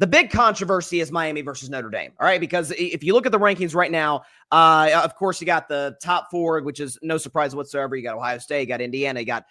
The big controversy is Miami versus Notre Dame, all right? Because if you look at the rankings right now, of course, you got the top four, which is no surprise whatsoever. You got Ohio State, you got Indiana, you got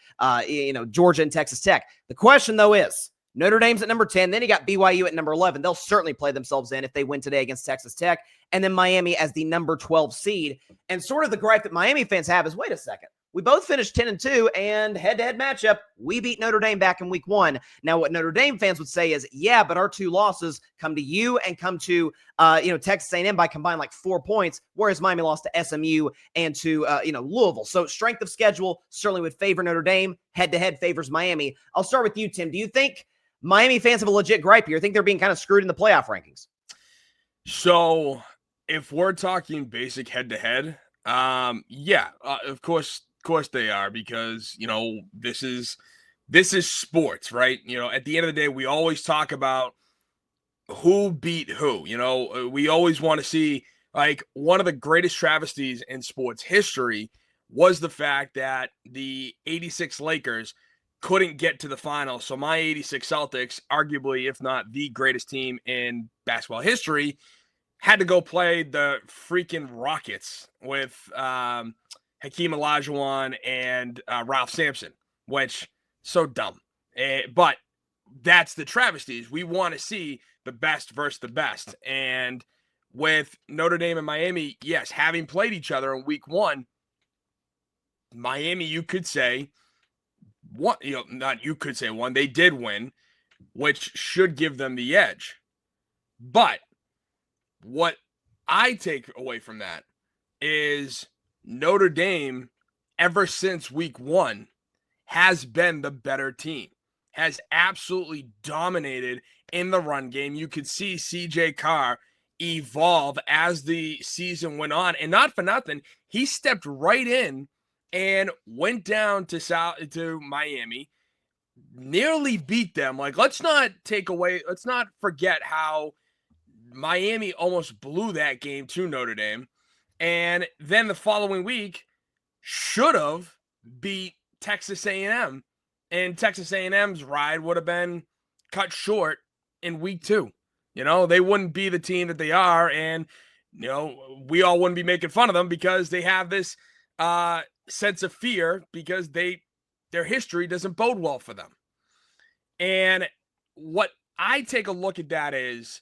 Georgia and Texas Tech. The question, though, is Notre Dame's at number 10. Then you got BYU at number 11. They'll certainly play themselves in if they win today against Texas Tech. And then Miami as the number 12 seed. And sort of the gripe that Miami fans have is, wait a second. We both finished 10-2, and head-to-head matchup, we beat Notre Dame back in week 1. Now, what Notre Dame fans would say is, yeah, but our 2 losses come to you and come to Texas A&M by combined like 4 points, whereas Miami lost to SMU and to Louisville. So strength of schedule certainly would favor Notre Dame. Head-to-head favors Miami. I'll start with you, Tim. Do you think Miami fans have a legit gripe here? I think they're being kind of screwed in the playoff rankings. So if we're talking basic head-to-head, of course they are, because this is sports, right? At the end of the day, we always talk about who beat who. We always want to see, like, one of the greatest travesties in sports history was the fact that the 86 Lakers couldn't get to the finals. So my 86 Celtics, arguably, if not the greatest team in basketball history, had to go play the freaking Rockets with Hakeem Olajuwon and Ralph Sampson, which so dumb. But that's the travesties. We want to see the best versus the best. And with Notre Dame and Miami, yes, having played each other in week 1, Miami, you could say, they did win, which should give them the edge. But what I take away from that is Notre Dame, ever since week 1, has been the better team, has absolutely dominated in the run game. You could see CJ Carr evolve as the season went on, and not for nothing, he stepped right in and went down to Miami, nearly beat them. Like, let's not forget how Miami almost blew that game to Notre Dame. And then the following week should have beat Texas A&M, and Texas A&M's ride would have been cut short in week 2. They wouldn't be the team that they are, and we all wouldn't be making fun of them because they have this sense of fear because their history doesn't bode well for them. And what I take a look at that is,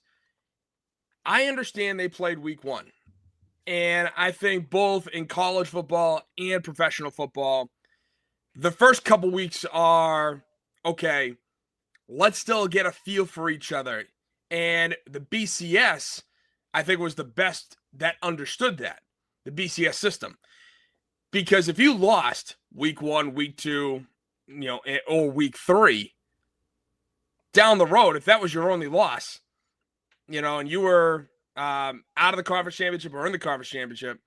I understand they played week 1. And I think both in college football and professional football, the first couple weeks are, okay, let's still get a feel for each other. And the BCS, I think, was the best that understood that, the BCS system. Because if you lost week 1, week 2, or week 3, down the road, if that was your only loss, and you were out of the conference championship or in the conference championship,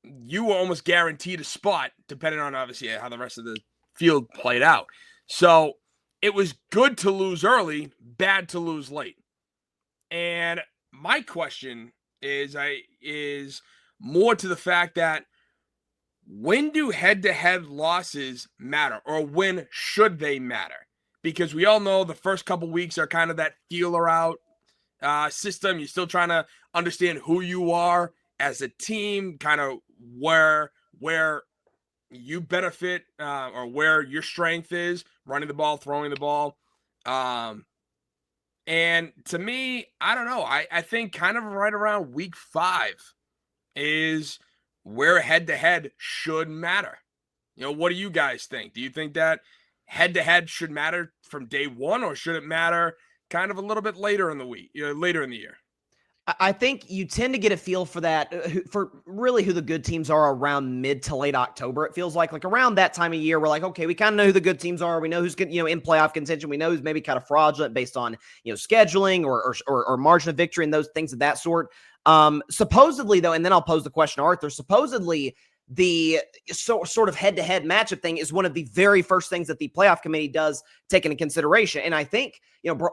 you were almost guaranteed a spot, depending on, obviously, how the rest of the field played out. So it was good to lose early, bad to lose late. And my question is more to the fact that, when do head-to-head losses matter, or when should they matter? Because we all know the first couple weeks are kind of that feeler out system. You're still trying to understand who you are as a team, kind of where you benefit or where your strength is, running the ball, throwing the ball. And to me, I don't know. I think kind of right around week 5 is where head-to-head should matter. What do you guys think? Do you think that head-to-head should matter from day 1, or should it matter kind of a little bit later in the week, later in the year? I think you tend to get a feel for that, for really who the good teams are around mid to late October. It feels like around that time of year, we're like, okay, we kind of know who the good teams are. We know who's good, in playoff contention. We know who's maybe kind of fraudulent based on, scheduling or margin of victory and those things of that sort. Supposedly, though, and then I'll pose the question to Arthur, supposedly the sort of head-to-head matchup thing is one of the very first things that the playoff committee does take into consideration. And I think,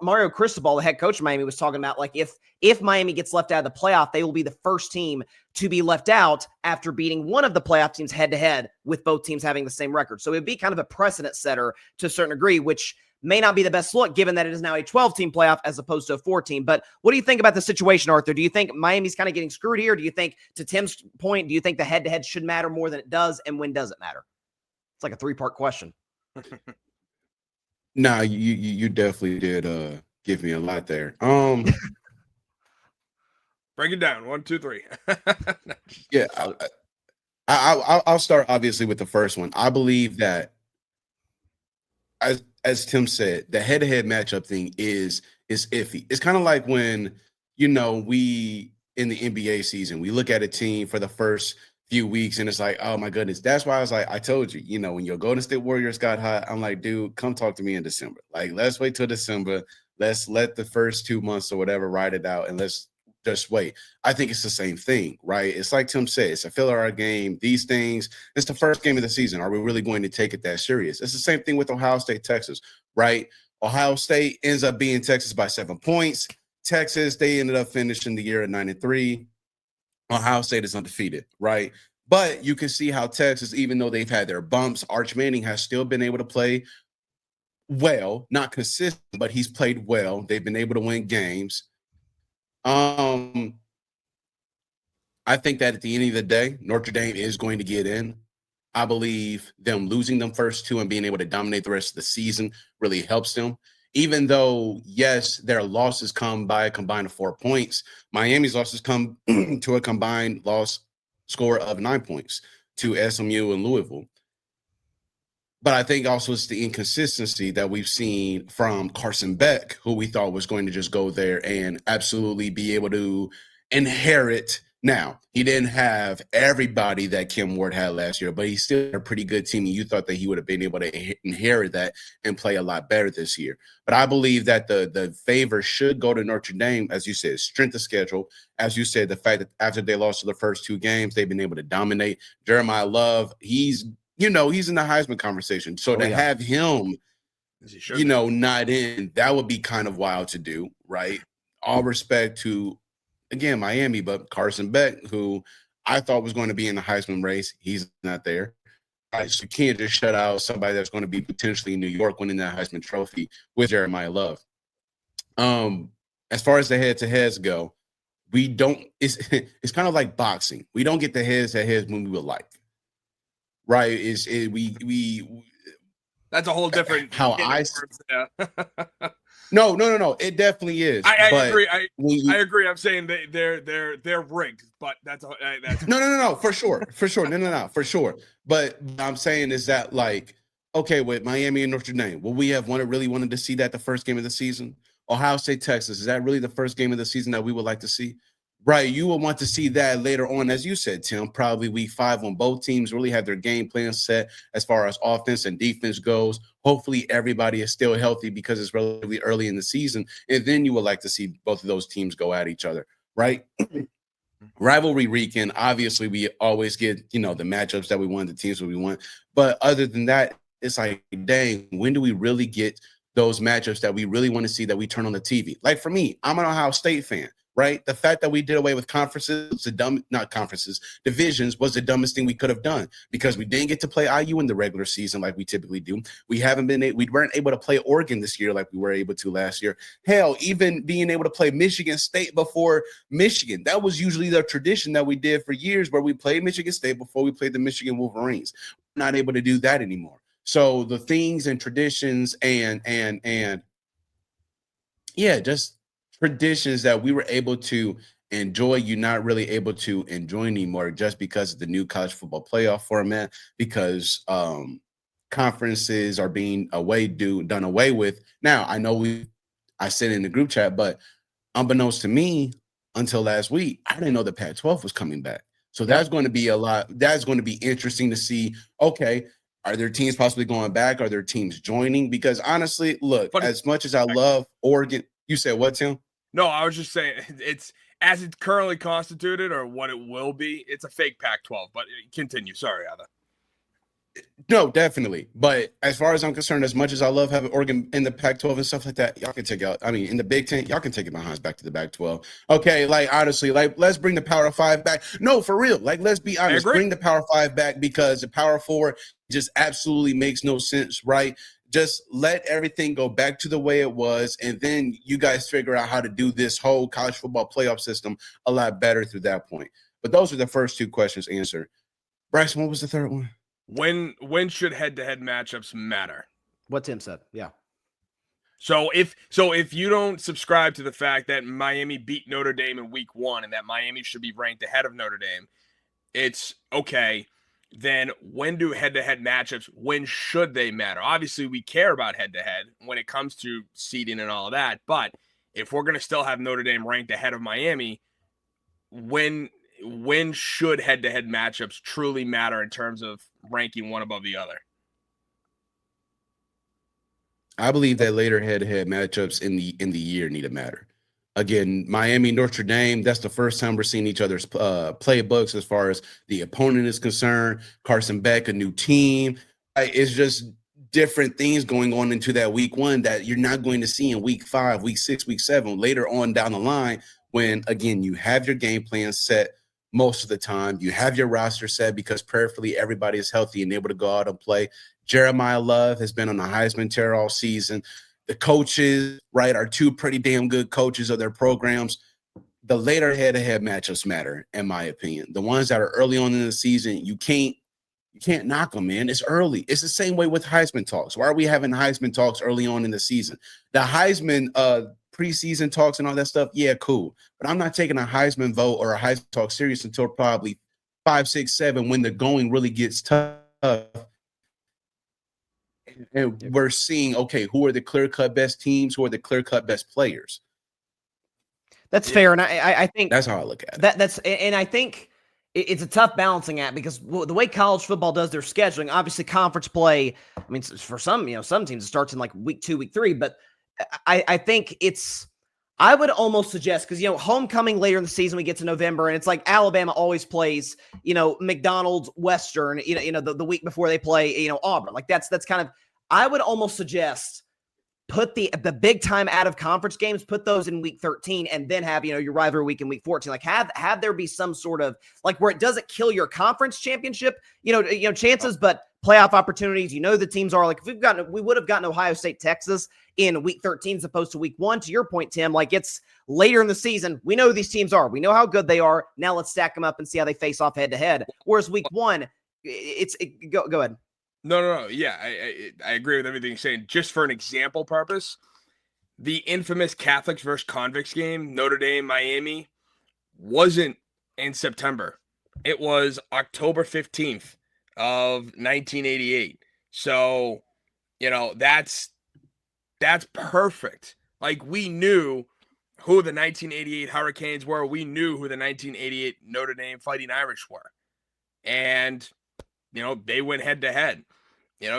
Mario Cristobal, the head coach of Miami, was talking about, like, if Miami gets left out of the playoff, they will be the first team to be left out after beating one of the playoff teams head-to-head, with both teams having the same record. So it would be kind of a precedent setter to a certain degree, which may not be the best look given that it is now a 12-team playoff as opposed to a 14. But what do you think about the situation, Arthur? Do you think Miami's kind of getting screwed here? Do you think, to Tim's point, do you think the head-to-head should matter more than it does, and when does it matter? It's like a 3-part question. Nah, you definitely did give me a lot there. Break it down. 1, 2, 3. Yeah, I'll start obviously with the first one. I believe that, as Tim said, the head-to-head matchup thing is iffy. It's kind of like when, we in the NBA season, we look at a team for the first few weeks and it's like, oh my goodness. That's why I was like, I told you, when your Golden State Warriors got hot, I'm like, dude, come talk to me in December. Like, let's wait till December. Let's let the first 2 months or whatever ride it out, and let's just wait. I think it's the same thing, right? It's like Tim said, it's a filler game. These things, it's the first game of the season. Are we really going to take it that serious? It's the same thing with Ohio State, Texas, right? Ohio State ends up being Texas by 7 points. Texas, they ended up finishing the year at 9-3. Ohio State is undefeated, right? But you can see how Texas, even though they've had their bumps, Arch Manning has still been able to play well, not consistent, but he's played well. They've been able to win games. I think that at the end of the day, Notre Dame is going to get in. I believe them losing them first 2 and being able to dominate the rest of the season really helps them. Even though, yes, their losses come by a combined of 4 points, Miami's losses come to a combined loss score of 9 points to SMU and Louisville. But I think also it's the inconsistency that we've seen from Carson Beck, who we thought was going to just go there and absolutely be able to inherit. Now, he didn't have everybody that Kim Ward had last year, but he's still a pretty good team. And you thought that he would have been able to inherit that and play a lot better this year. But I believe that the favor should go to Notre Dame, as you said, strength of schedule. As you said, the fact that after they lost to the first 2 games, they've been able to dominate. Jeremiah Love, he's in the Heisman conversation. So have him, not in, that would be kind of wild to do, right? All respect to, again, Miami, but Carson Beck, who I thought was going to be in the Heisman race, he's not there. So you can't just shut out somebody that's going to be potentially in New York winning that Heisman Trophy with Jeremiah Love. As far as the head-to-heads go, we don't. It's kind of like boxing. We don't get the heads-to-heads when we would like. Right? That's a whole different. How I. Yeah. No. It definitely is. I agree. I agree. I'm saying they're rigged, but that's no. For sure. No. For sure. But I'm saying is that, like, okay, with Miami and Notre Dame, will we have really wanted to see that the first game of the season? Ohio State, Texas, is that really the first game of the season that we would like to see? Right, you will want to see that later on, as you said, Tim, probably week 5 when both teams really have their game plan set as far as offense and defense goes. Hopefully everybody is still healthy because it's relatively early in the season, and then you would like to see both of those teams go at each other, right? Rivalry weekend, obviously we always get, the matchups that we want, the teams that we want. But other than that, it's like, dang, when do we really get those matchups that we really want to see that we turn on the TV? Like for me, I'm an Ohio State fan. Right. The fact that we did away with divisions was the dumbest thing we could have done because we didn't get to play IU in the regular season like we typically do. We weren't able to play Oregon this year like we were able to last year. Hell, even being able to play Michigan State before Michigan. That was usually the tradition that we did for years where we played Michigan State before we played the Michigan Wolverines. We're not able to do that anymore. So the things and traditions and just traditions that we were able to enjoy, you're not really able to enjoy anymore just because of the new college football playoff format, because conferences are being done away with. Now, I know I said in the group chat, but unbeknownst to me, until last week, I didn't know the Pac-12 was coming back. So that's going to be that's going to be interesting to see, okay, are there teams possibly going back? Are there teams joining? Because honestly, look, as much as I love Oregon, you said what, Tim? No, I was just saying it's as it's currently constituted or what it will be. It's a fake Pac-12, but continue. Sorry, Ada. No, definitely. But as far as I'm concerned, as much as I love having Oregon in the Pac-12 and stuff like that, y'all can take out. I mean, in the Big Ten, y'all can take it behind back to the Pac-12. Okay, like honestly, like let's bring the Power 5 back. No, for real. Like let's be honest. Bring the Power 5 back because the Power 4 just absolutely makes no sense, right? Just let everything go back to the way it was, and then you guys figure out how to do this whole college football playoff system a lot better through that point. But those are the first two questions answered. Bryson, what was the third one? When should head-to-head matchups matter? What Tim said, yeah. So if you don't subscribe to the fact that Miami beat Notre Dame in week 1 and that Miami should be ranked ahead of Notre Dame, it's okay. Then when do head-to-head matchups, when should they matter? Obviously, we care about head-to-head when it comes to seeding and all of that. But if we're going to still have Notre Dame ranked ahead of Miami, when should head-to-head matchups truly matter in terms of ranking one above the other? I believe that later head-to-head matchups in the year need to matter. Again, Miami, Notre Dame, that's the first time we're seeing each other's playbooks as far as the opponent is concerned. Carson Beck, a new team. It's just different things going on into that week 1 that you're not going to see in week 5, week 6, week 7, later on down the line when, again, you have your game plan set most of the time. You have your roster set because prayerfully everybody is healthy and able to go out and play. Jeremiah Love has been on a Heisman tear all season. The coaches, right, are two pretty damn good coaches of their programs. The later head-to-head matchups matter, in my opinion. The ones that are early on in the season, you can't knock them, man. It's early. It's the same way with Heisman talks. Why are we having Heisman talks early on in the season? The Heisman preseason talks and all that stuff, yeah, cool. But I'm not taking a Heisman vote or a Heisman talk serious until probably 5, 6, 7 when the going really gets tough. And we're seeing, okay, who are the clear-cut best teams? Who are the clear-cut best players? That's fair, and I think that's how I look at it. And I think it's a tough balancing act because the way college football does their scheduling, obviously conference play. I mean, for some teams it starts in like week 2, week 3, but I think I would almost suggest because homecoming later in the season we get to November and it's like Alabama always plays McDonald's Western the week before they play Auburn. Like that's kind of, I would almost suggest put the big time out of conference games, put those in week 13 and then have your rivalry week in week 14. Like have there be some sort of like where it doesn't kill your conference championship chances, but playoff opportunities. The teams are like, if we would have gotten Ohio State, Texas in week 13 as opposed to week 1. To your point, Tim, like it's later in the season. We know who these teams are. We know how good they are. Now let's stack them up and see how they face off head to head. Whereas week 1, go ahead. No. Yeah, I agree with everything you're saying. Just for an example purpose, the infamous Catholics versus Convicts game, Notre Dame, Miami, wasn't in September. It was October 15th of 1988. So, that's perfect. Like we knew who the 1988 Hurricanes were. We knew who the 1988 Notre Dame Fighting Irish were. And, they went head to head.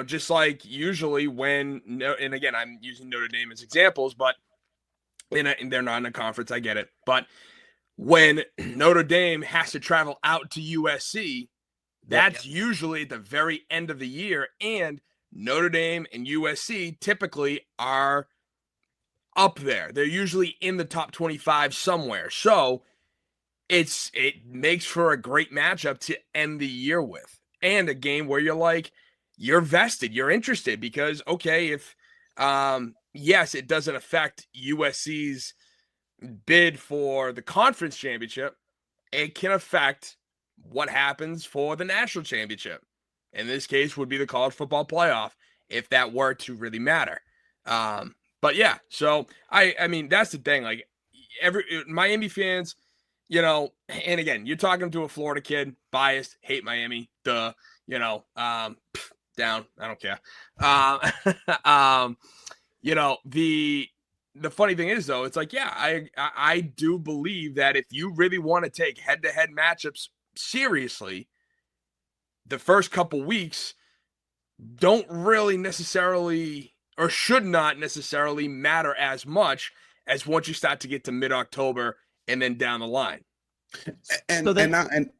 Just like usually when, and again, I'm using Notre Dame as examples, but and they're not in a conference, I get it. But when Notre Dame has to travel out to USC, that's usually at the very end of the year. And Notre Dame and USC typically are up there. They're usually in the top 25 somewhere. So it makes for a great matchup to end the year with. And a game where you're vested, you're interested because, okay, if, yes, it doesn't affect USC's bid for the conference championship, it can affect what happens for the national championship. In this case would be the college football playoff if that were to really matter. But yeah, so I mean, that's the thing. Like Miami fans, and again, you're talking to a Florida kid, biased, hate Miami, down, I don't care. The funny thing is though, it's like, yeah, I do believe that if you really want to take head-to-head matchups seriously, the first couple weeks don't really necessarily or should not necessarily matter as much as once you start to get to mid-October and then down the line. And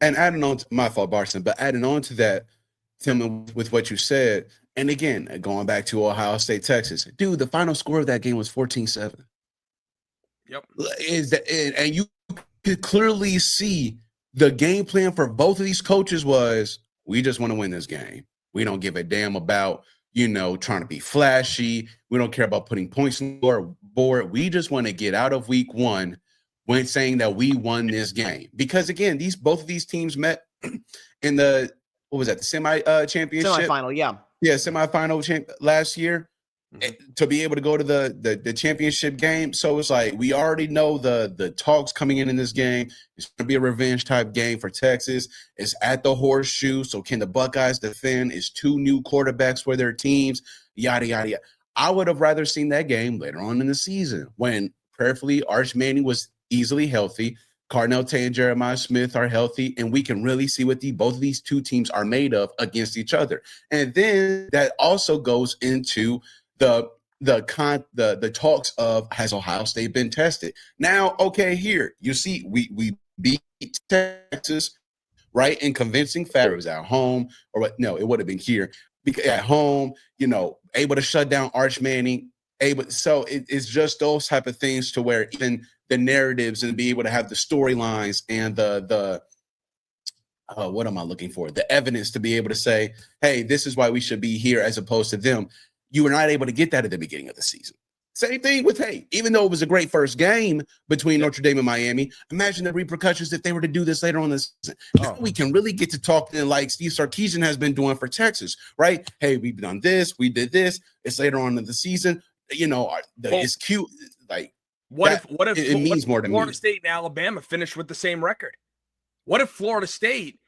adding on to my fault, Barson, but adding on to that, Tim, with what you said, and again, going back to Ohio State, Texas, dude, the final score of that game was 14-7. Yep. And you could clearly see the game plan for both of these coaches was, we just want to win this game. We don't give a damn about trying to be flashy. We don't care about putting points on the board. We just want to get out of week one when saying that we won this game. Because again, both of these teams met in the semi championship. Semifinal, yeah. Yeah, semifinal last year. To be able to go to the championship game. So it's like we already know the talks coming in this game. It's going to be a revenge type game for Texas. It's at the Horseshoe. So can the Buckeyes defend? It's 2 new quarterbacks for their teams, yada, yada, yada. I would have rather seen that game later on in the season when prayerfully Arch Manning was easily healthy. Carnell Tate and Jeremiah Smith are healthy, and we can really see what both of these two teams are made of against each other. And then that also goes into the talks of, has Ohio State been tested? Now, okay, here you see we beat Texas, right, in convincing fashion. It was at home, or what? No, it would have been here because at home, able to shut down Arch Manning. So it's just those type of things to where even the narratives and be able to have the storylines and the what am I looking for? The evidence to be able to say, hey, this is why we should be here as opposed to them. You were not able to get that at the beginning of the season. Same thing with, hey, even though it was a great first game between Notre Dame and Miami, imagine the repercussions if they were to do this later on this season. Now we can really get to talking like Steve Sarkisian has been doing for Texas, right? Hey, we've done this, we did this. It's later on in the season. It's cute. Like, what if it means more to me. Florida State and Alabama finished with the same record? What if Florida State,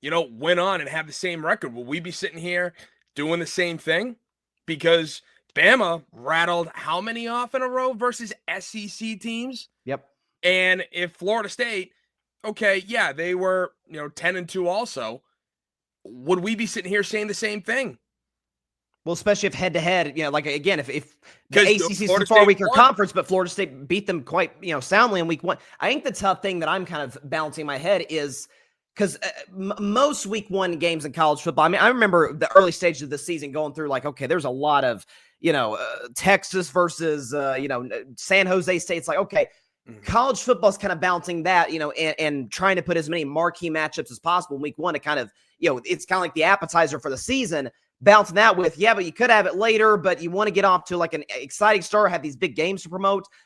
went on and had the same record? Will we be sitting here doing the same thing? Because Bama rattled how many off in a row versus SEC teams? Yep. And if Florida State, okay, yeah, they were, 10-2 also, would we be sitting here saying the same thing? Well, especially if head-to-head, like, again, if the ACC is a far State weaker won. conference, but Florida State beat them quite, soundly in week one. I think the tough thing that I'm kind of balancing in my head is because most week one games in college football, I mean, I remember the early stages of the season going through like, okay, there's a lot of, Texas versus, San Jose State. It's like, okay, college football is kind of balancing that, and trying to put as many marquee matchups as possible in week one to kind of, it's kind of like the appetizer for the season. Balancing that with, but you could have it later, but you want to get off to like an exciting start, have these big games to promote.